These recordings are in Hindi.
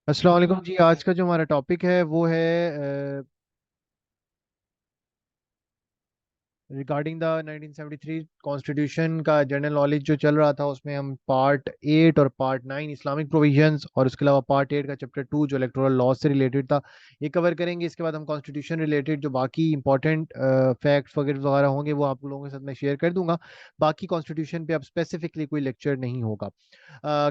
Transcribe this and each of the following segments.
अस्सलाम वालेकुम जी। आज का जो हमारा टॉपिक है वो है रिगार्डिंग द 1973 कॉन्स्टिट्यूशन का जनरल नॉलेज जो चल रहा था, उसमें हम पार्ट 8 और पार्ट 9 इस्लामिक प्रोविजंस और उसके अलावा पार्ट 8 का चैप्टर 2 जो इलेक्टोरल लॉ से रिलेटेड था, ये कवर करेंगे। इसके बाद हम कॉन्स्टिट्यूशन रिलेटेड जो बाकी इंपॉर्टेंट फैक्ट्स वगैरह वगैरह होंगे वो आप लोगों के साथ मैं शेयर कर दूंगा। बाकी कॉन्स्टिट्यूशन पे अब स्पेसिफिकली कोई लेक्चर नहीं होगा।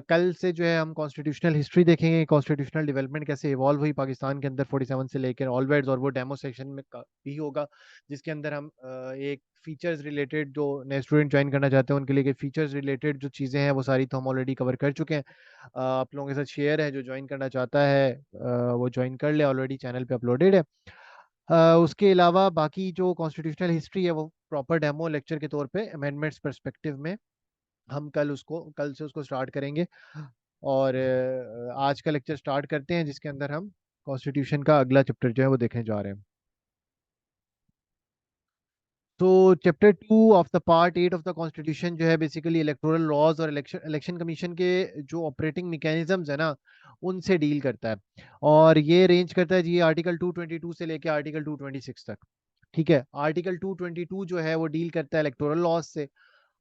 कल से जो है हम कॉन्स्टिट्यूशनल हिस्ट्री देखेंगे, कॉन्स्टिट्यूशनल डेवलपमेंट कैसे इवॉल्व हुई पाकिस्तान के अंदर 47 से लेकर ऑलवेज, और वो डेमो सेक्शन में भी होगा जिसके अंदर हम एक फीचर्स रिलेटेड जो नए स्टूडेंट ज्वाइन करना चाहते हैं उनके लिए फीचर्स रिलेटेड जो चीज़ें हैं वो सारी तो हम ऑलरेडी कवर कर चुके हैं। आप लोगों के साथ शेयर है, जो ज्वाइन करना चाहता है वो ज्वाइन कर ले, ऑलरेडी चैनल पे अपलोडेड है। उसके अलावा बाकी जो कॉन्स्टिट्यूशनल हिस्ट्री है वो प्रॉपर डेमो लेक्चर के तौर पे अमेंडमेंट्स पर्सपेक्टिव में हम कल से उसको स्टार्ट करेंगे। और आज का लेक्चर स्टार्ट करते हैं जिसके अंदर हम कॉन्स्टिट्यूशन का अगला चैप्टर जो है वो देखने जा रहे हैं। तो chapter 2 of the part 8 of the constitution जो है बेसिकली इलेक्टोरल लॉज और इलेक्शन इलेक्शन कमीशन के जो ऑपरेटिंग मैकेनिज्म्स है ना, उनसे डील करता है। और ये रेंज करता है जी आर्टिकल 222 से लेके आर्टिकल 226 तक। ठीक है, आर्टिकल 222 जो है वो डील करता है इलेक्टोरल लॉज से।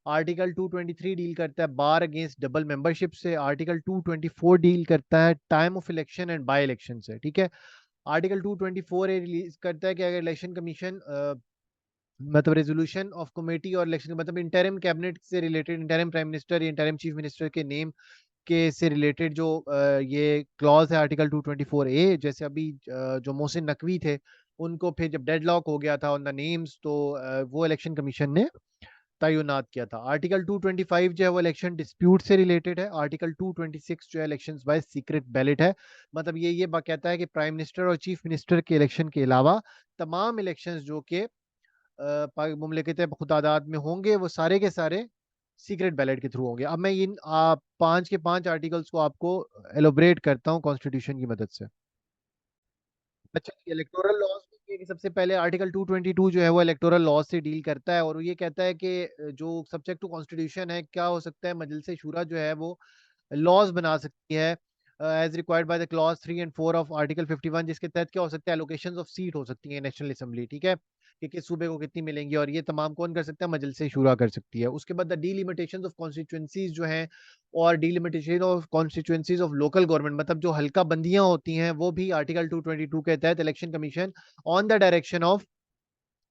आर्टिकल 223 डील करता है बार अगेंस्ट डबल मेंबरशिप से। आर्टिकल 224 डील करता है time of election and by election से। ठीक है, आर्टिकल 224 रिलीज करता है कि अगर इलेक्शन कमीशन मतलब रेजोल्यूशन ऑफ कमेटी और इलेक्शन मतलब इंटरिम कैबिनेट से रिलेटेड, इंटरिम प्राइम मिनिस्टर या इंटरिम चीफ मिनिस्टर के नेम के से रिलेटेड जो ये क्लॉज है आर्टिकल 224 ए, जैसे अभी जो मोहसिन नकवी थे उनको फिर जब डेडलॉक हो गया था ऑन द नेम्स, तो वो इलेक्शन कमीशन ने तैनात किया था। आर्टिकल 225 जो है वो इलेक्शन डिस्प्यूट से रिलेटेड है। आर्टिकल 226 जो है इलेक्शंस बाय सीक्रेट बैलेट है। मतलब ये कहता है कि प्राइम मिनिस्टर और चीफ मिनिस्टर के इलेक्शन के अलावा तमाम इलेक्शंस जो कि मुमलिकत खुदादाद में होंगे वो सारे के सारे सीक्रेट बैलेट के थ्रू होंगे। अब मैं इन पांच के पांच आर्टिकल्स को आपको एलोबरेट करता हूँ कॉन्स्टिट्यूशन की मदद से। अच्छा, इलेक्टोरल लॉज में ये कि सबसे पहले आर्टिकल 222 जो है वो इलेक्टोरल लॉज से डील करता है और ये कहता है कि जो सब्जेक्ट टू कॉन्स्टिट्यूशन है क्या हो सकता है, मजलिस शूरा जो है वो लॉज बना सकती है as required by the clause 3 और 4 ऑफ आर्टिकल 51, जिसके तहत क्या हो सकता है, एलोकेशन ऑफ सीट हो सकती है नेशनल असेंबली। ठीक है, कि किस सूबे को कितनी मिलेंगी, और ये तमाम कौन कर सकता है, मजलिस शूरा कर सकती है। उसके बाद द डीलिमिटेशन ऑफ कॉन्स्टिट्यूंसीज जो हैं और delimitation of constituencies of local government, मतलब जो हल्का बंदियां होती हैं, वो भी आर्टिकल 222 के तहत election commission on the direction of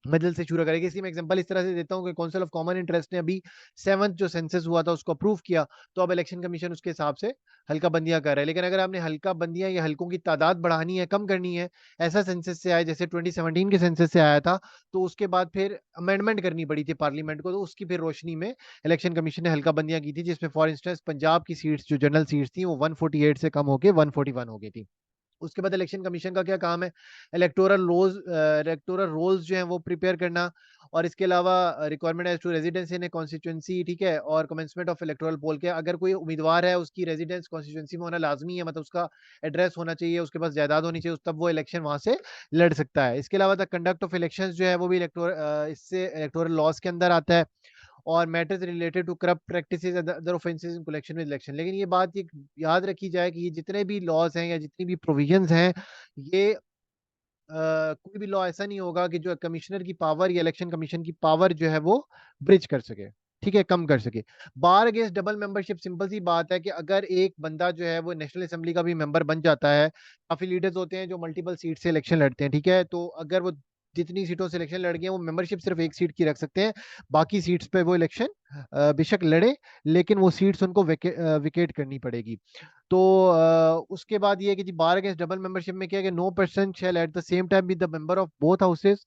middle से शुरू करेगी। इसकी मैं एग्जांपल इस तरह से देता हूँ कि काउंसिल ऑफ कॉमन इंटरेस्ट ने अभी सेवंथ जो सेंसस हुआ था उसको अप्रूव किया, तो अब इलेक्शन कमीशन उसके हिसाब से हल्का बंदियां कर रहा है। लेकिन अगर आपने हल्का बंदियां या हल्कों की तादाद बढ़ानी है, कम करनी है, ऐसा सेंसस से आया जैसे 2017 के सेंसस से आया था, तो उसके बाद फिर अमेंडमेंट करनी पड़ी थी पार्लियामेंट को, तो उसकी फिर रोशनी में इलेक्शन कमीशन ने हल्का बंदियां की थी, जिसमें फॉर इंस्टेंस पंजाब की सीट्स जो जनरल सीट्स थी वो 148 से कम होकर 141 हो गई थी। उसके बाद इलेक्शन कमीशन का क्या काम है, इलेक्टोरल रोल्स जो हैं वो प्रिपेयर करना, और इसके अलावा requirement as to residence in a constituency. ठीक है, और कमेंसमेंट ऑफ इलेक्टोरल पोल के अगर कोई उम्मीदवार है उसकी रेजिडेंस कॉन्स्टिट्यूंसी में होना लाजमी है, मतलब उसका एड्रेस होना चाहिए, उसके पास जायदाद होनी चाहिए, तब वो इलेक्शन वहां से लड़ सकता है। इसके अलावा द कंडक्ट ऑफ इलेक्शन जो है वो भी इससे इलेक्टोरल लॉज के अंदर आता है, और matters related to corrupt practices other offences in collection with election. लेकिन ये बात ये याद रखी जाए कि ये जितने भी लॉज हैं या जितनी भी प्रोविजंस हैं, ये कोई भी लॉ ऐसा नहीं होगा कि जो कमिश्नर की पावर या इलेक्शन कमीशन की पावर जो है वो ब्रिज कर सके, ठीक है, कम कर सके। बार अगेंस्ट डबल मेंबरशिप, सिंपल सी बात है कि अगर एक बंदा जो है वो नेशनल असेंबली का भी मेंबर बन जाता है, काफी लीडर्स होते हैं जो मल्टीपल सीट से इलेक्शन लड़ते हैं, ठीक है, तो अगर वो जितनी सीटों से इलेक्शन लड़ गए वो मेंबरशिप सिर्फ एक सीट की रख सकते हैं, बाकी सीट्स पे वो इलेक्शन बेशक लड़े, लेकिन वो सीट्स उनको विकेट करनी पड़ेगी। तो उसके बाद ये है कि जी बार अगेंस्ट डबल मेंबरशिप में क्या है कि no person shall at the same time be the member of both houses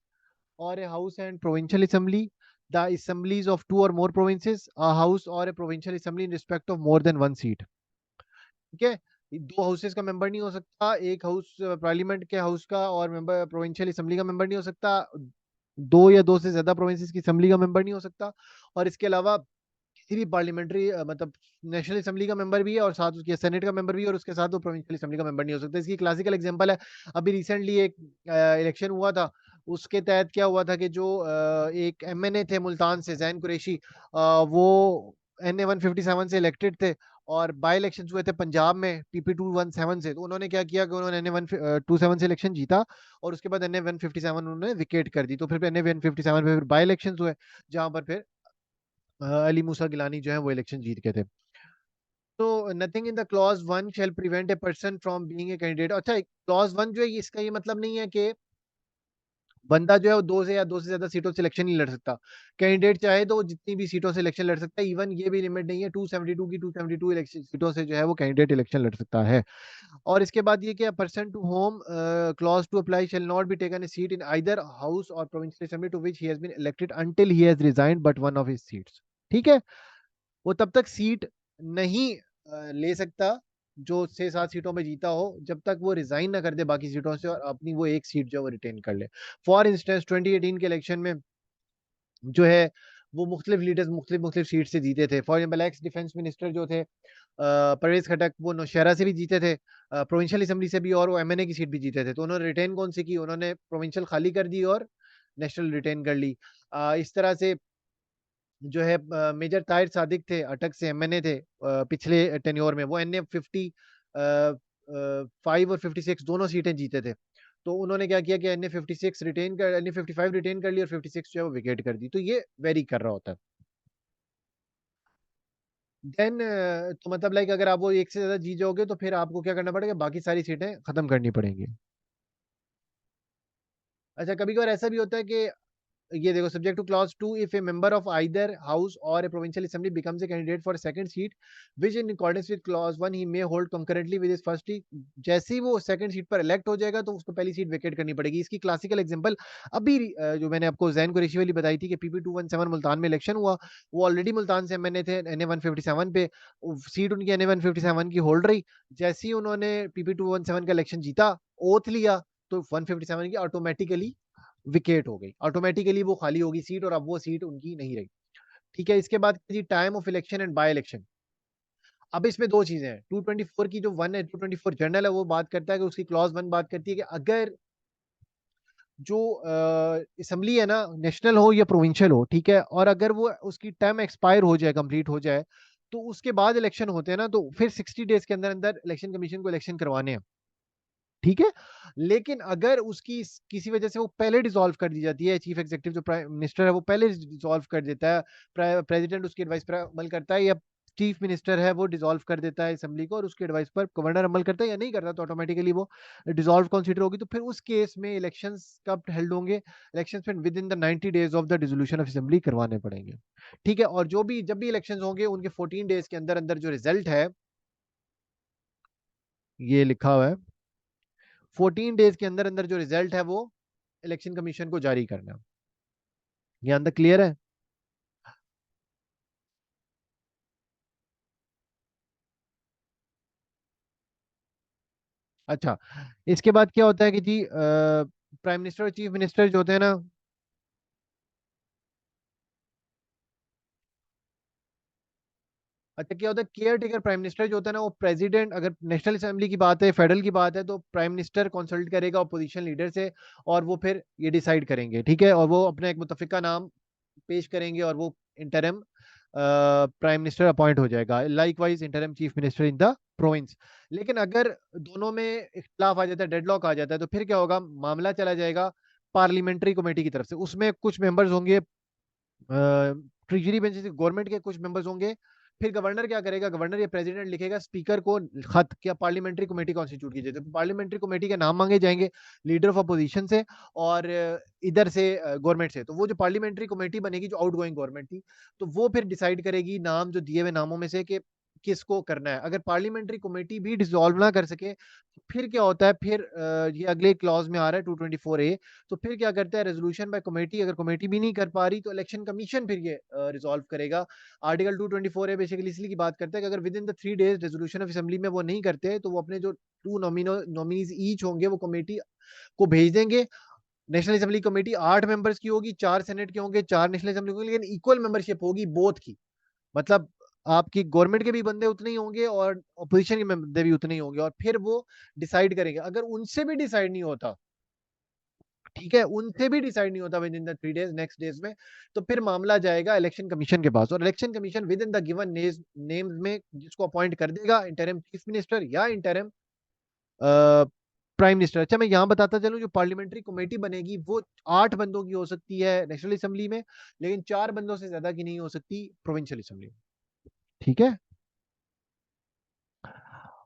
or a house and provincial assembly, the assemblies of two or more provinces, a house or a provincial assembly in respect of more than one seat। ठीक है, ये दो हाउसेस का मेंबर नहीं हो सकता, एक हाउस पार्लियामेंट के हाउस का और मेंबर प्रोविंशियल असेंबली का मेंबर नहीं हो सकता, दो या दो से ज्यादा प्रोविंसेस की असेंबली का मेंबर नहीं हो सकता, और इसके अलावा किसी भी पार्लियामेंट्री मतलब नेशनल असेंबली का मेंबर भी है और साथ उसके सेनेट का मेंबर भी है और उसके साथ वो प्रोविंशियल असेंबली का मेंबर नहीं हो सकता। इसकी क्लासिकल एग्जांपल है, अभी रिसेंटली एक इलेक्शन हुआ था, उसके तहत क्या हुआ था कि जो एक एमएनए थे मुल्तान से, जैन कुरैशी, वो NA 157 से इलेक्टेड थे, और बाई इलेक्शन हुए थे पंजाब में PP 217 से, तो उन्होंने क्या किया कि उन्होंने NA 127 से इलेक्शन जीता और उसके बाद NA 157 उन्होंने विकेट कर दी। तो फिर NA 157 पे फिर बाई इलेक्शन हुए, जहां पर फिर अली मूसा गिलानी जो है वो इलेक्शन जीत गए थे। तो nothing in the clause 1 shall prevent a person from being a candidate. अच्छा, क्लॉज 1 जो है इसका ये मतलब नहीं है कि बंदा जो है वो दो से या दो से ज्यादा सीटों से इलेक्शन नहीं लड़ सकता। कैंडिडेट चाहे तो वो जितनी भी सीटों से इलेक्शन लड़ सकता है। इवन ये भी लिमिट नहीं है 272 इलेक्शन सीटों से जो है वो कैंडिडेट इलेक्शन लड़ सकता है। और इसके बाद ये कि person to home clause to apply shall not be taken a seat in either house or provincial assembly to which he has been elected until he has resigned but one of his seats. ठीक है, वो तब तक सीट नहीं ले सकता जो 6-7 सीटों में जीता हो, जब तक वो रिजाइन ना कर दे बाकी सीटों से और अपनी वो एक सीट जो है वो रिटेन कर ले। फॉर इंस्टेंस 2018 के इलेक्शन में जो है वो मुख्तलिफ लीडर्स मुख्तलिफ मुख्तलिफ सीट से जीते थे। For example x defence minister जो थे परवेज खटक, वो नौशहरा से भी जीते थे, प्रोविंशियल असेंबली से भी, और वो MNA की सीट भी जीते थे। तो उन्होंने रिटेन कौन सी की, उन्होंने प्रोविंशियल खाली कर दी और नेशनल रिटेन कर ली। इस तरह से जो है मेजर ताहिर सादिक थे, अटक से MNA थे पिछले टेन्योर में, वो NA 55 और 56 दोनों सीटें जीते थे। तो उन्होंने क्या किया कि NA 55 रिटेन कर ली और 56 जो है वो विकेट कर दी। तो ये वेरी कर रहा होता है। देन तो मतलब लाइक अगर आप वो एक से ज्यादा जीत जाओगे तो फिर आपको क्या करना पड़ेगा, बाकी सारी सीटें खत्म करनी पड़ेंगी। अच्छा, कभी कभार ऐसा भी होता है कि ये देखो, subject to clause 2, if a member of either house or a provincial assembly becomes a candidate for second seat which in accordance with clause 1 he may hold concurrently with his first seat. जैसे ही वो सेकंड सीट पर इलेक्ट हो जाएगा तो उसको पहली सीट वेकेट करनी पड़ेगी। इसकी क्लासिकल एग्जांपल अभी जो मैंने आपको जैन कुरैशी वाली बताई थी कि PP 217 मुल्तान में इलेक्शन हुआ, वो ऑलरेडी मुल्तान से MNA थे NA 157 पे, सीट उनकी NA 157 की होल्ड रही। जैसे ही उन्होंने PP 217 का इलेक्शन जीता, ओथ लिया, तो 157 की ऑटोमेटिकली विकेट हो गई, ऑटोमेटिकली वो खाली होगी सीट और अब वो सीट उनकी नहीं रही। ठीक है, इसके बाद जी time of election and by election. अब इसमें दो चीजें हैं। 224 की जो 224 जनरल है वो बात करता है कि उसकी क्लॉज 1 बात करती है कि अगर जो असेंबली है ना, नेशनल हो या प्रोविंशियल हो, ठीक है, और अगर वो उसकी टर्म एक्सपायर हो जाए, कंप्लीट हो जाए, तो उसके बाद इलेक्शन होते हैं ना, तो फिर 60 डेज के अंदर अंदर इलेक्शन कमीशन को इलेक्शन करवाने हैं। ठीक है, लेकिन अगर उसकी किसी वजह से वो पहले डिसॉल्व कर दी जाती है, चीफ एग्जीक्यूटिव जो प्राइम मिनिस्टर है वो पहले डिसॉल्व कर देता है, प्रेसिडेंट उसकी एडवाइस पर अमल करता है, या चीफ मिनिस्टर है वो डिसॉल्व कर देता है असेंबली को और उसकी एडवाइस पर गवर्नर अमल करता है या नहीं करता, तो ऑटोमेटिकली वो डिसॉल्व कंसीडर होगी। तो फिर उस केस में इलेक्शंस कब हेल्ड होंगे, इलेक्शंस फिर with in the 90 days of the dissolution of assembly करवाने पड़ेंगे। ठीक है, और जो भी जब भी इलेक्शंस होंगे उनके 14 डेज के अंदर अंदर जो रिजल्ट है, ये लिखा हुआ है, 14 डेज के अंदर अंदर जो रिजल्ट है वो इलेक्शन कमीशन को जारी करना। ये अंदर क्लियर है? अच्छा, इसके बाद क्या होता है कि जी प्राइम मिनिस्टर और चीफ मिनिस्टर जो होते हैं ना, अच्छा क्या होता है, केयर टेकर प्राइम मिनिस्टर जो होता है ना, वो प्रेसिडेंट, अगर नेशनल असेंबली की बात है, फेडरल की बात है, तो प्राइम मिनिस्टर कंसल्ट करेगा अपोजिशन लीडर से और वो फिर ये डिसाइड करेंगे। ठीक है, और वो अपना एक मुतफिका नाम पेश करेंगे और वो इंटरम प्राइम मिनिस्टर अपॉइंट हो जाएगा, like wise interim chief minister in the province. लेकिन अगर दोनों में इख्तलाफ आ जाता है, डेडलॉक आ जाता है, तो फिर क्या होगा, मामला चला जाएगा पार्लियामेंट्री कमेटी की तरफ से। उसमें कुछ मेंबर्स होंगे ट्रेजरी बेंच से, गवर्नमेंट के कुछ मेंबर्स होंगे। फिर गवर्नर क्या करेगा, गवर्नर या प्रेसिडेंट लिखेगा स्पीकर को खत, क्या पार्लियामेंट्री कमेटी कॉन्स्टिट्यूट कीजिए। तो पार्लियामेंट्री कमेटी के नाम मांगे जाएंगे लीडर ऑफ अपोजिशन से और इधर से गवर्नमेंट से। तो वो जो पार्लियामेंट्री कमेटी बनेगी जो आउटगोइंग गवर्नमेंट थी, तो वो फिर डिसाइड करेगी नाम जो दिए हुए नामों में से कि किसको करना है। अगर पार्लियामेंट्री कमेटी भी डिसॉल्व ना कर सके तो फिर क्या होता है, फिर ये अगले क्लॉज में आ रहा है 224A। तो फिर क्या करता है, रेजोल्यूशन बाय कमेटी, अगर कमेटी भी नहीं कर पा रही तो इलेक्शन कमीशन फिर ये रिजॉल्व करेगा। आर्टिकल 224 है बेसिकली इसलिए की बात करता है कि अगर with in the 3 days resolution of assembly में वो नहीं करते तो वो अपने जो टू नॉमिनीज ईच होंगे वो कमेटी को भेज देंगे। नेशनल असेंबली कमेटी 8 मेंबर्स की होगी, 4 सेनेट के होंगे, 4 नेशनल असेंबली होंगे, लेकिन इक्वल मेंबरशिप होगी बोथ की। मतलब आपकी गवर्नमेंट के भी बंदे उतने ही होंगे और अपोजिशन के बंदे भी उतने ही होंगे, और फिर वो डिसाइड करेंगे। अगर उनसे भी डिसाइड नहीं होता, ठीक है, उनसे भी डिसाइड नहीं होता with in the 3 days, next days में, तो फिर मामला जाएगा इलेक्शन कमीशन के पास, और election commission with in the given names में जिसको अपॉइंट कर देगा, इंटरिम चीफ मिनिस्टर या इंटरिम प्राइम मिनिस्टर। अच्छा, मैं यहाँ बताता चलूं, जो पार्लियामेंट्री कमेटी बनेगी वो 8 बंदों की हो सकती है नेशनल असेंबली में, लेकिन 4 बंदों से ज्यादा की नहीं हो सकती प्रोविंशियल असेंबली में। ठीक है,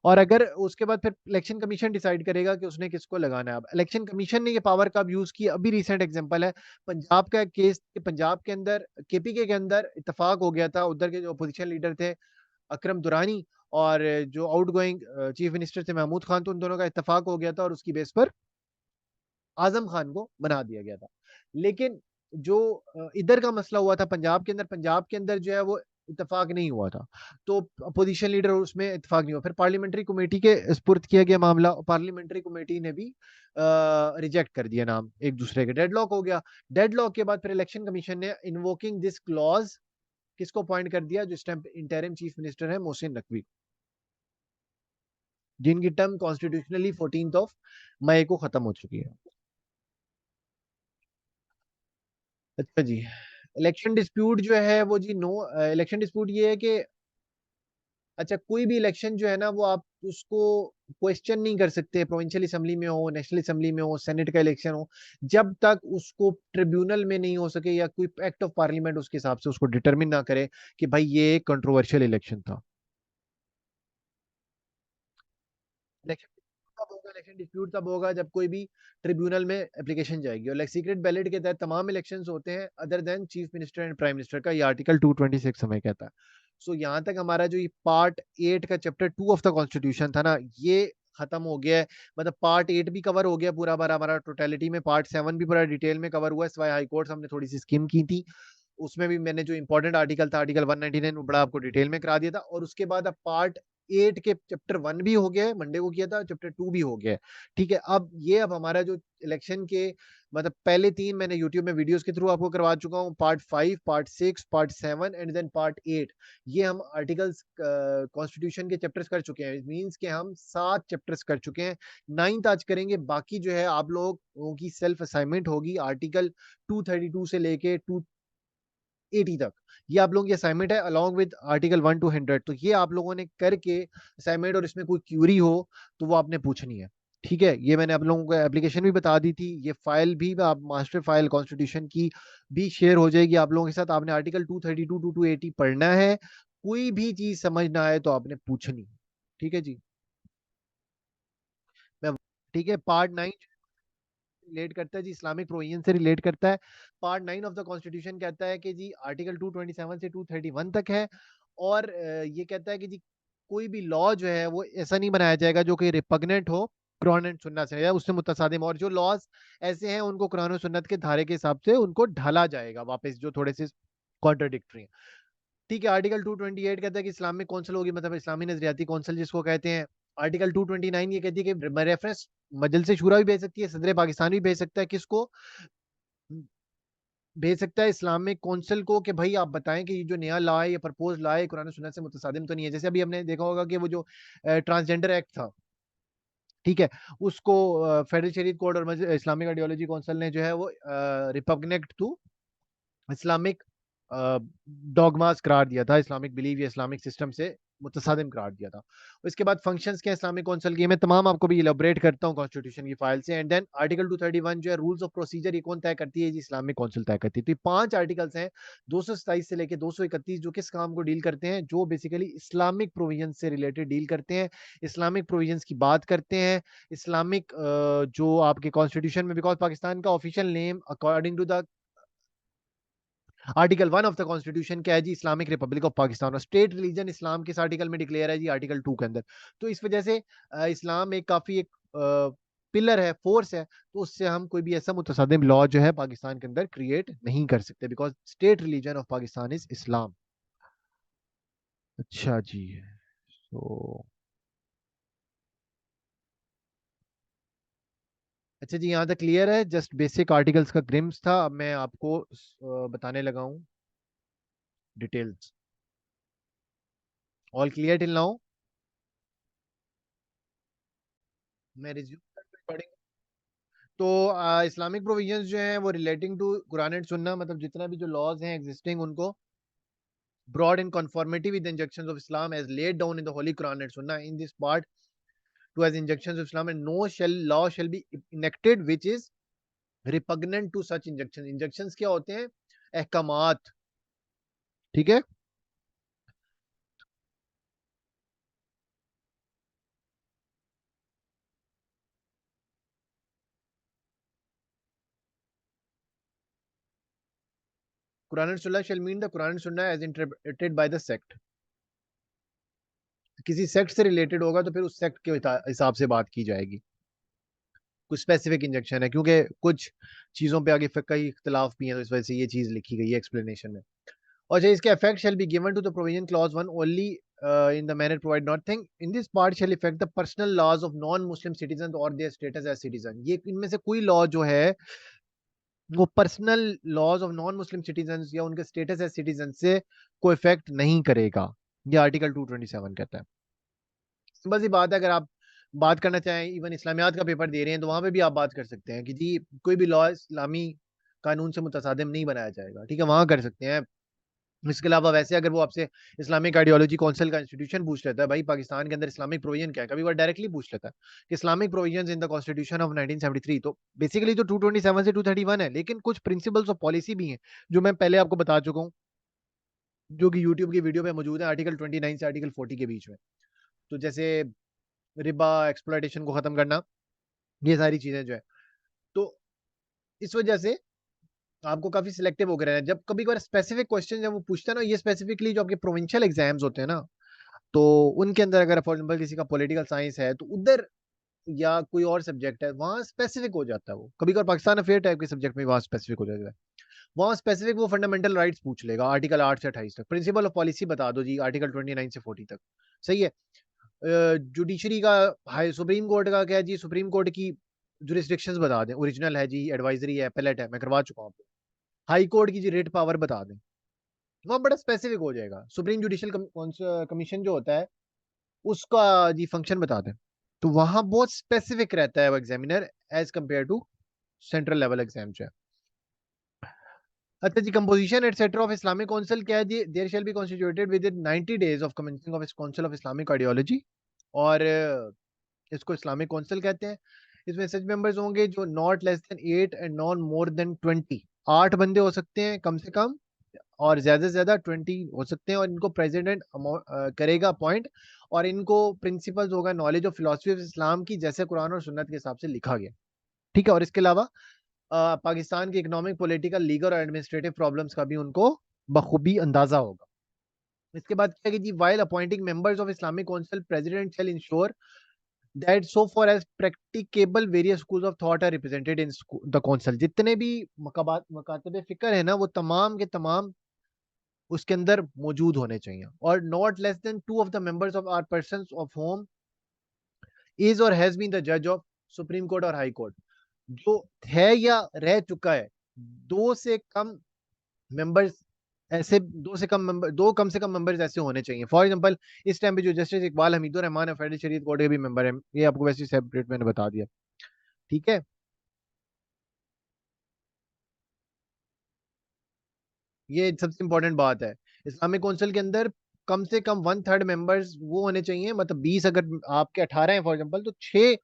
और अगर उसके बाद फिर इलेक्शन कमीशन डिसाइड करेगा कि उसने किसको लगाना है। अब इलेक्शन कमीशन ने ये पावर कब यूज की, अभी रिसेंट एग्जांपल है पंजाब का केस, कि पंजाब के अंदर केपीके के अंदर इत्तेफाक हो गया था, उधर के जो अपोजिशन लीडर थे अकरम दुरानी, और जो आउट गोइंग चीफ मिनिस्टर थे महमूद खान, तो उन दोनों का इत्तेफाक हो गया था, और उसकी बेस पर आजम खान को बना दिया गया था। लेकिन जो इधर का मसला हुआ था पंजाब के अंदर जो है वो इत्तेफाक नहीं हुआ था, तो अपोजिशन लीडर उसमें इत्तेफाक नहीं हुआ, फिर पार्लियामेंट्री कमेटी के स्पुर्द किया गया मामला, पार्लियामेंट्री कमेटी ने भी रिजेक्ट कर दिया नाम एक दूसरे के, डेडलॉक हो गया। डेडलॉक के बाद फिर इलेक्शन कमीशन ने इन्वोकिंग दिस क्लॉज किसको अपॉइंट कर दिया, जो इस टाइम इंटरिम चीफ मिनिस्टर है मोहसिन नकवी, जिनकी टर्म कॉन्स्टिट्यूशनली 14 मई को खत्म हो चुकी है। अच्छा जी, इलेक्शन डिस्प्यूट जो है वो जी, नो इलेक्शन डिस्प्यूट ये है कि अच्छा, कोई भी इलेक्शन जो है ना वो आप उसको क्वेश्चन नहीं कर सकते, प्रोविंशियल असेंबली में हो, नेशनल असेंबली में हो, सेनेट का इलेक्शन हो, जब तक उसको ट्रिब्यूनल में नहीं हो सके या कोई एक्ट ऑफ पार्लियामेंट उसके हिसाब से उसको डिटरमिन ना करे कि भाई ये एक कंट्रोवर्शियल इलेक्शन था। इलेक्शन तब होगा, इलेक्शन डिस्प्यूट तब होगा जब कोई भी ट्रिब्यूनल में एप्लीकेशन जाएगी, और सीक्रेट बैलेट के तहत तमाम इलेक्शंस होते हैं other than chief minister and prime minister का, ये आर्टिकल 226 हमें कहता है। सो यहाँ तक हमारा जो ये पार्ट 8 का चैप्टर 2 ऑफ द कॉन्स्टिट्यूशन था ना, ये खत्म हो गया है। मतलब पार्ट 8 भी कवर हो गया पूरा भरा हमारा टोटलिटी में, पार्ट 7 भी पूरा डिटेल में कवर हुआ है, सिवाय हाई कोर्ट हमने थोड़ी सी स्किम की थी, उसमें भी मैंने जो इंपॉर्टेंट आर्टिकल था आर्टिकल 199 वो बड़ा आपको डिटेल में करा दिया था। और उसके बाद अब पार्ट 8 के चैप्टर 1 भी हो गया है, मंडे को किया था, चैप्टर 2 भी हो गया है। ठीक है, अब हमारा जो इलेक्शन के मतलब पहले 3 मैंने यूट्यूब में वीडियोस के थ्रू आपको करवा चुका हूँ, part 5, part 6, part 7 and then part 8, ये हम आर्टिकल्स कॉन्स्टिट्यूशन के चैप्टर्स कर चुके हैं। मीन्स के हम 7 चैप्टर्स कर चुके हैं, 9th आज करेंगे। बाकी जो है आप लोगों की सेल्फ असाइनमेंट होगी, आर्टिकल 232 से लेके 80 तक, ये आप लोगों की असाइनमेंट है अलॉन्ग विद आर्टिकल 1 to 100। तो ये आप लोगों ने करके असाइनमेंट, और इसमें कोई क्यूरी हो तो वो आपने पूछनी है। ठीक है, ये मैंने आप लोगों को एप्लीकेशन भी बता दी थी, ये फाइल भी आप मास्टर फाइल कॉन्स्टिट्यूशन की भी शेयर हो जाएगी आप लोगों के साथ। आपने आर्टिकल 232 to 280 पढ़ना है, कोई भी चीज समझ ना आए तो आपने पूछनी है। ठीक है जी, मैं ठीक है, पार्ट 9 रिलेट करता है जी, इस्लामिक प्रोविजन से रिलेट करता है। पार्ट 9 ऑफ द कॉन्स्टिट्यूशन कहता है कि जी आर्टिकल 227 से 231 तक है, और ये कहता है कि जी कोई भी लॉ जो है वो ऐसा नहीं बनाया जाएगा जो कि रिपग्नेंट हो कुरान एंड सुन्नत से या उससे मुतसादिम, और जो लॉज ऐसे हैं उनको कुरान और सुन्नत के धारे के हिसाब से उनको ढाला जाएगा वापस, जो थोड़े से कॉन्ट्रडिक्टरी है। ठीक है, आर्टिकल 228 कहता है कि इस्लामिक कौंसिल होगी, मतलब इस्लामी नजरियाती कौंसिल जिसको कहते हैं। आर्टिकल 229 ये कहती है कि रेफरेंस मजलिस शूरा भी भेज सकती है, सदर पाकिस्तान भी भेज सकता है, किसको भेज सकता है, इस्लामिक कौंसिल को, कि भाई आप बताएं कि ये जो नया लॉ है, ये प्रपोज लॉ है, कुरान और सुन्नत से मुतसादिम तो नहीं है। जैसे अभी हमने देखा होगा कि वो जो ट्रांसजेंडर एक्ट था, ठीक है, उसको फेडरल शरीयत कोड और इस्लामिक आइडियोलॉजी काउंसिल ने जो है वो रिपग्नेंट टू इस्लामिक डॉगमास करार दिया था, इस्लामिक बिलीव या इस्लामिक सिस्टम से मुतसादिम करार दिया था। उसके बाद फंक्शंस के इस्लामिक काउंसिल की मैं तमाम आपको भी इलेबोरेट करता हूँ कॉन्स्टिट्यूशन की फाइल से। एंड देन आर्टिकल 231 जो है रूल्स ऑफ प्रोसीजर, ये कौन तय करती है जी, इस्लामिक काउंसिल तय करती है। तो ये 5 आर्टिकल्स हैं 227 से लेके 231, जो किस काम को डील करते हैं, जो बेसिकली इस्लामिक प्रोविजन से रिलेटेड डील करते हैं, इस्लामिक प्रोविजन की बात करते हैं, इस्लामिक जो आपके कॉन्स्टिट्यूशन में, बिकॉज पाकिस्तान का official name according to the article 1 of the constitution क्या है जी, इस्लामिक रिपब्लिक ऑफ पाकिस्तान, और स्टेट रिलीजन इस्लाम किस आर्टिकल में डिक्लेयर है जी, आर्टिकल 2 के अंदर। तो इस वजह से इस्लाम एक काफी एक पिलर है, फोर्स है, तो उससे हम कोई भी ऐसा मुतसादिम लॉ जो है पाकिस्तान के अंदर क्रिएट नहीं कर सकते, because state religion of Pakistan is इस्लाम। अच्छा जी, तो अच्छा जी, यहाँ तक क्लियर है, जस्ट बेसिक आर्टिकल्स का ग्रिम्स था। अब मैं आपको बताने लगा हूँ details. All clear till now? मैं रिज्यूम तो इस्लामिक प्रोविजंस जो हैं वो रिलेटिंग टू कुरान एंड सुन्ना, मतलब जितना भी जो लॉज हैं एग्जिस्टिंग उनको brought in conformity with the injunctions of Islam as laid down in the Holy Quran and Sunnah in this part to as injunctions of Islam, and no shall law shall be enacted which is repugnant to such injunctions. Injunctions क्या होते हैं? अहकामात, ठीक है। कुरान एंड सुन्ना shall mean the Quran and Sunnah as interpreted by the sect. किसी सेक्ट से रिलेटेड होगा तो फिर उस सेक्ट के हिसाब से बात की जाएगी। कुछ स्पेसिफिक इंजेक्शन है क्योंकि कुछ चीजों पे आगे कई इख्तलाफ भी हैं, तो इस वजह से ये चीज लिखी गई है एक्सप्लेनेशन में। और जो इसके effect shall be given to the provision clause 1 only in the manner provide nothing in this part shall affect the personal laws of non-Muslim citizens or their status as citizen। ये इनमें से कोई लॉ जो है वो personal laws of non Muslim citizen या उनके स्टेटस एज सिटीजन से कोई इफेक्ट नहीं करेगा, ये आर्टिकल 227 कहता है। सिंपल सी बात है, अगर आप बात करना चाहें इवन इस्लामियात का पेपर दे रहे हैं तो वहां पे भी आप बात कर सकते हैं कि जी कोई भी लॉ इस्लामी कानून से मुतसादिम नहीं बनाया जाएगा, ठीक है, वहां कर सकते हैं। इसके अलावा वैसे अगर वो आपसे इस्लामिक आइडियोलॉजी काउंसिल का इंस्टीट्यूशन पूछ लेता है भाई पाकिस्तान के अंदर इस्लामिक प्रोविजन क्या है, कभी बार डायरेक्टली पूछ लेता है कि Islamic provisions in the constitution of 1973, तो बेसिकली तो 227 से 231 है, लेकिन कुछ प्रिंसिपल्स ऑफ पॉलिसी भी हैं जो मैं पहले आपको बता चुका हूँ, जो कि यूट्यूब की वीडियो पे मौजूद है, आर्टिकल 29 से आर्टिकल 40 के बीच में। तो जैसे रिबा एक्सप्लॉयटेशन को खत्म करना, ये सारी चीजें जो है, तो इस वजह से आपको काफी सिलेक्टिव होकर रहना है। जब कभी कभार स्पेसिफिक क्वेश्चन जब वो पूछता है ना, ये स्पेसिफिकली जो आपके प्रोविंशियल एग्जाम्स होते हैं ना, तो उनके अंदर अगर फॉर एग्जाम्पल किसी का पॉलिटिकल साइंस है तो उधर, या कोई और सब्जेक्ट है वहां स्पेसिफिक हो जाता है, वो कभी कभार पाकिस्तान अफेयर टाइप के सब्जेक्ट में वहां स्पेसिफिक हो जाता है। वहां स्पेसिफिक वो फंडामेंटल राइट्स पूछ लेगा आर्टिकल 8 से 28 तक, प्रिंसिपल ऑफ पॉलिसी बता दो जी आर्टिकल 29 से 40 तक, सही है। जुडिशरी का, हाई सुप्रीम कोर्ट का क्या है जी, सुप्रीम कोर्ट की जुरिस्डिक्शंस बता दें, ओरिजिनल है जी, एडवाइजरी है, एपेलेट है, मैं करवा चुका हूँ। हाई कोर्ट की जी रेट पावर बता दें, वहाँ बड़ा स्पेसिफिक हो जाएगा। सुप्रीम जुडिशियल कमीशन जो होता है उसका जी फंक्शन बता दें, तो वहां बहुत स्पेसिफिक रहता है वो examiner as compare to central level exam जो है। अच्छा जी, composition etcetera of Islamic council क्या है जी, there shall be constituted within 90 days of commencing of council of Islamic ideology, और इसको इस्लामिक काउंसिल कहते हैं। इसमें सच मेंबर्स होंगे जो not less then 8 and not more than 20, 8 बंदे हो सकते हैं कम से कम, और ज्यादा से ज्यादा 20 हो सकते हैं, और इनको प्रेसिडेंट करेगा अपॉइंट, और इनको प्रिंसिपल्स होगा knowledge of philosophy of Islam की, जैसे कुरान और सुन्नत के हिसाब से लिखा गया, ठीक है। और इसके अलावा पाकिस्तान के इकोनॉमिक पॉलिटिकल लीगल और एडमिनिस्ट्रेटिव प्रॉब्लम्स का भी उनको बखूबी अंदाजा होगा। इसके बाद क्या है कि जी while appointing members of Islamic council president shall ensure that so far as practicable various schools of thought are represented in the council। जितने भी मकातब फिक्र है ना वो तमाम के तमाम उसके अंदर मौजूद होने चाहिए, और not less than 2 of the members of are person of whom is or has been the जज of Supreme Court or High Court. जो है या रह चुका है, दो से कम मेंबर्स, ऐसे दो से कम मेंबर, दो कम से कम मेंबर्स ऐसे होने चाहिए। फॉर एग्जांपल इस टाइम पे जो जस्टिस इकबाल हमीदुर रहमान है फेडरल शरीयत कोर्ट के भी मेंबर है, ये आपको वैसे सेपरेट मैंने बता दिया, ठीक है। ये सबसे इंपॉर्टेंट बात है, इस्लामिक काउंसिल के अंदर कम से कम 1/3 मेंबर्स वो होने चाहिए, मतलब 20 अगर आपके 18 हैं फॉर एग्जांपल, तो 6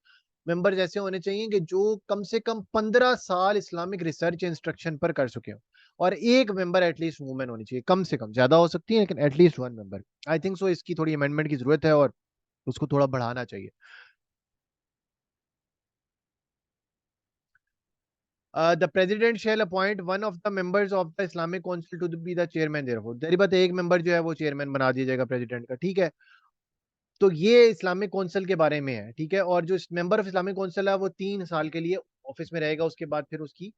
मेंबर्स ऐसे होने चाहिए कि जो कम से कम 15 साल इस्लामिक रिसर्च इंस्ट्रक्शन पर कर चुके हो, और एक मेंबर एटलीस्ट वुमेन होनी चाहिए, कम से कम, ज्यादा हो सकती है लेकिन at least one member. I think so इसकी थोड़ी अमेंडमेंट की जरूरत है और उसको थोड़ा बढ़ाना चाहिए। The president shall appoint one of the members of the Islamic council to be the chairman therefore, जारी बात है एक मेंबर जो है वो चेयरमैन बना दिया जाएगा प्रेसिडेंट का, ठीक है। तो ये इस्लामिक काउंसिल के बारे में है, ठीक है। और जो मेंबर ऑफ इस्लामिक काउंसिल है वो 3 साल के लिए ऑफिस में रहेगा, उसके बाद फिर उसकी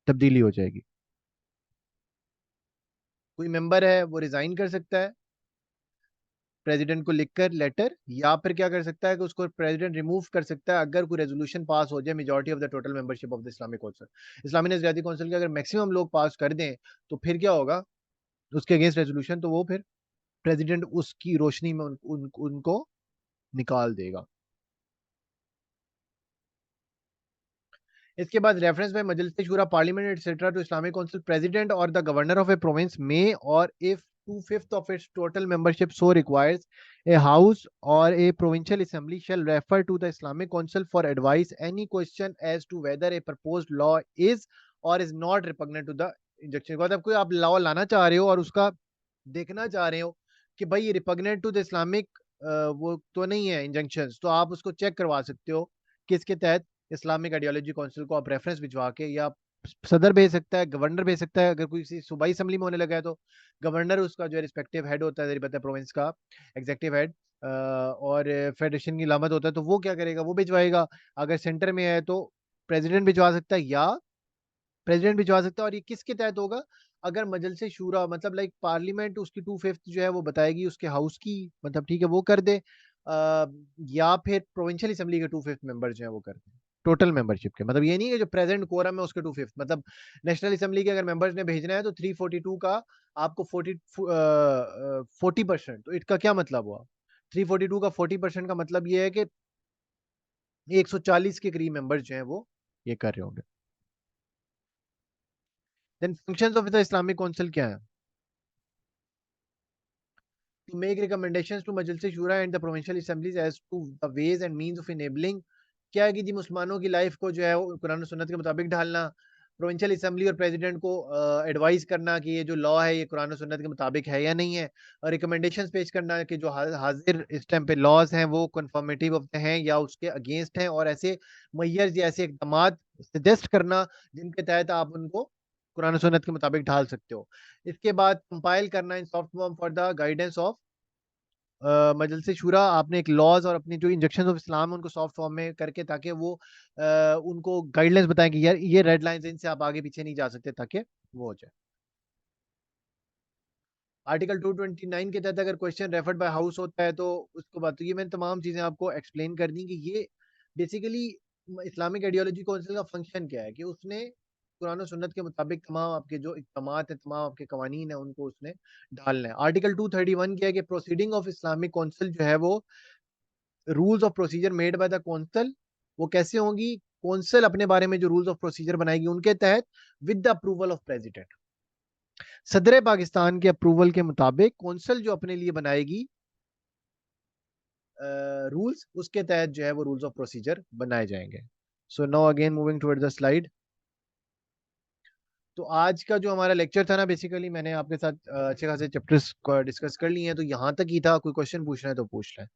तब्दीली हो जाएगी। कोई मेंबर है वो रिजाइन कर सकता है प्रेसिडेंट को लिखकर लेटर, या फिर क्या कर सकता है कि उसको प्रेसिडेंट रिमूव कर सकता है अगर कोई रेजोल्यूशन पास हो जाए majority of the total membership of the Islamic council. इस्लामी नजरियाती काउंसिल के अगर मैक्सिमम लोग पास कर दें तो फिर क्या होगा, उसके अगेंस्ट रेजोल्यूशन, तो वो फिर प्रेसिडेंट उसकी रोशनी में उनको निकाल देगा। इसके बाद reference by Majlis Shura parliament etcetera to Islamic council president or the governor of a province में और if 2/5 of its total membership so requires a house or a provincial assembly shall refer to the Islamic Council for advice any question as to whether a proposed law is or is not repugnant to the injunction। मतलब कोई आप लॉ लाना चाह रहे हो और उसका देखना चाह रहे हो कि भाई ये रिपग्नेंट टू द इस्लामिक वो तो नहीं है इंजंक्शंस, तो आप उसको चेक करवा सकते हो किसके तहत, इस्लामिक आइडियोलॉजी काउंसिल को आप रेफरेंस भिजवा के, या सदर भेज सकता है, गवर्नर भेज सकता है, अगर कोई सूबाई असेंबली में होने लगा है तो गवर्नर उसका जो रिस्पेक्टिव हेड होता है, पता है प्रोविंस का एग्जेक्टिव हेड, और फेडरेशन की लामत होता है तो वो क्या करेगा, वो भिजवाएगा। अगर सेंटर में है तो प्रेसिडेंट भिजवा सकता है, या प्रेसिडेंट भिजवा सकता है। और ये किसके तहत होगा, अगर मजलिस शूरा मतलब लाइक पार्लियामेंट उसकी 2/5 जो है वो बताएगी उसके हाउस की, मतलब ठीक है वो कर दे, या फिर प्रोविंशियल असेंबली के 2/5 मेंबर जो है वो कर दे टोटल मेंबरशिप के। मतलब ये नहीं है जो प्रेजेंट कोरम है उसके 2/5, मतलब नेशनल असेंबली के अगर मेंबर्स ने भेजना है तो 342 का आपको 40%। तो इसका क्या मतलब हुआ, 342 का 40% का मतलब ये है कि 140 के करीब मेंबर्स जो है वो ये कर रहे होंगे। Then functions of the Islamic council क्या है, to make recommendations to Majlis Shura and the provincial assemblies as to the ways and means of enabling, क्या है कि जी मुसलमानों की लाइफ को जो है वो कुरान और सुन्नत के मुताबिक ढालना, प्रोविंशियल असेंबली और प्रेसिडेंट को एडवाइस करना कि ये जो लॉ है ये कुरान और सुन्नत के मुताबिक है या नहीं है, और रिकमेंडेशंस पेश करना कि जो हाजिर इस टाइम पे लॉज हैं वो कन्फर्मेटिव ऑफ हैं या उसके अगेंस्ट हैं, और ऐसे मैयर्स या ऐसे इकदाम सजेस्ट करना जिनके तहत आप उनको कुरान और सुन्नत के मुताबिक ढाल सकते हो। इसके बाद कंपाइल करना in soft form for the guidance of Majlis Shura, आपने एक लॉज और अपनी जो इंजेक्शन ऑफ इस्लाम है उनको सॉफ्ट फॉर्म में करके, ताकि वो उनको गाइडलाइंस बताएं कि यार ये रेड लाइंस इनसे आप आगे पीछे नहीं जा सकते, ताकि वो हो जाए। आर्टिकल 229 के तहत अगर क्वेश्चन रेफर्ड बाय हाउस होता है तो उसको बात, तो ये मैंने तमाम चीजें आपको एक्सप्लेन कर दी कि ये बेसिकली इस्लामिक आइडियोलॉजी काउंसिल का फंक्शन क्या है, कि उसने कुरान और सुन्नत के मुताबिक तमाम आपके जो इकदामात है, तमाम आपके कवानीन है उनको उसने डालना है। आर्टिकल 231 क्या है कि प्रोसीडिंग ऑफ इस्लामिक काउंसिल जो है वो rules of procedure made by the council, वो कैसे होंगी, कौंसल अपने बारे में जो रूल्स ऑफ प्रोसीजर बनाएगी उनके तहत with the approval of president, सदर पाकिस्तान के अप्रूवल के मुताबिक कौंसल जो अपने लिए बनाएगी रूल्स, उसके तहत जो है वो रूल्स ऑफ प्रोसीजर बनाए जाएंगे। So now again moving toward the slide. तो आज का जो हमारा लेक्चर था ना, बेसिकली मैंने आपके साथ अच्छे खासे चैप्टर्स डिस्कस कर लिए हैं, तो यहाँ तक ही था। कोई क्वेश्चन पूछना है तो पूछ लें।